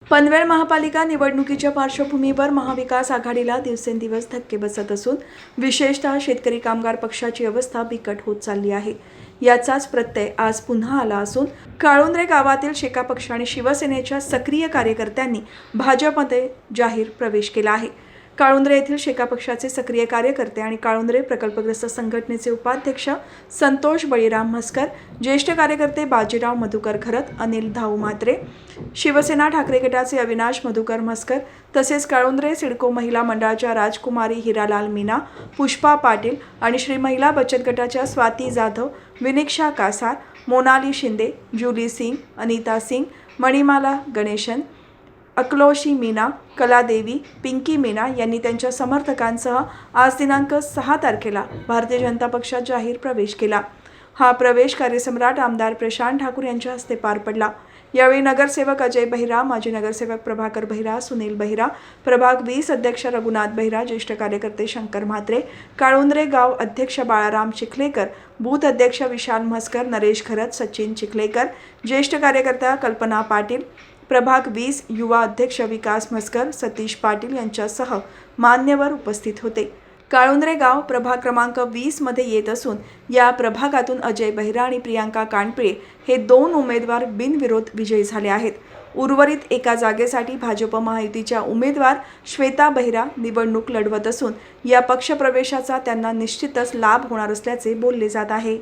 पनवेल महापालिका निवडणुकीच्या पार्श्वभूमीवर महाविकास आघाडीला दिवसेंदिवस धक्के बसत असून विशेषतः शेतकरी कामगार पक्षाची अवस्था बिकट होत चालली आहे। याचाच प्रत्यय आज पुन्हा आला असून काळुंद्रे गावातील शेका पक्ष आणि शिवसेनेच्या सक्रिय कार्यकर्त्यांनी भाजपमध्ये जाहीर प्रवेश केला आहे। काळुंद्रे येथील शेका पक्षाचे सक्रिय कार्यकर्ते आणि काळुंद्रे प्रकल्पग्रस्त संघटनेचे उपाध्यक्ष संतोष बळीराम म्हस्कर, ज्येष्ठ कार्यकर्ते बाजीराव मधुकर खरत, अनिल धाऊ म्हात्रे, शिवसेना ठाकरे गटाचे अविनाश मधुकर म्हस्कर, तसेच काळुंद्रे सिडको महिला मंडळाच्या राजकुमारी हिरालाल मीना, पुष्पा पाटील आणि श्री महिला बचत गटाच्या स्वाती जाधव, विनिक्षा कासार, मोनाली शिंदे, जुली सिंग, अनिता सिंग, मणिमाला गणेशन, अकलोशी मीना, कलादेवी, पिंकी मीना यांनी त्यांच्या समर्थकांसह आज दिनांक 6 तारखेला भारतीय जनता पक्षात जाहीर प्रवेश केला। हा प्रवेश कार्यसम्राट आमदार प्रशांत ठाकूर यांच्या हस्ते पार पडला। यावेळी नगरसेवक अजय बहिरा, माजी नगरसेवक प्रभाकर बहिरा, सुनील बहिरा, प्रभाग 20 अध्यक्ष रघुनाथ बहिरा, ज्येष्ठ कार्यकर्ते शंकर म्हात्रे, काळुंद्रे गाव अध्यक्ष बाळाराम चिखलेकर, बूथ अध्यक्ष विशाल म्हस्कर, नरेश खरत, सचिन चिखलेकर, ज्येष्ठ कार्यकर्ता कल्पना पाटील, प्रभाग 20 युवा अध्यक्ष विकास म्हस्कर, सतीश पाटील यांच्यासह मान्यवर उपस्थित होते। काळुंद्रे गाव प्रभाग क्रमांक 20 मध्ये येत असून या प्रभागातून अजय बहिरा आणि प्रियांका कानपिळे हे 2 उमेदवार बिनविरोध विजयी झाले आहेत। उर्वरित एका जागेसाठी भाजप महायुतीच्या उमेदवार श्वेता बहिरा निवडणूक लढवत असून या पक्षप्रवेशाचा त्यांना निश्चितच लाभ होणार असल्याचे बोलले जात आहे।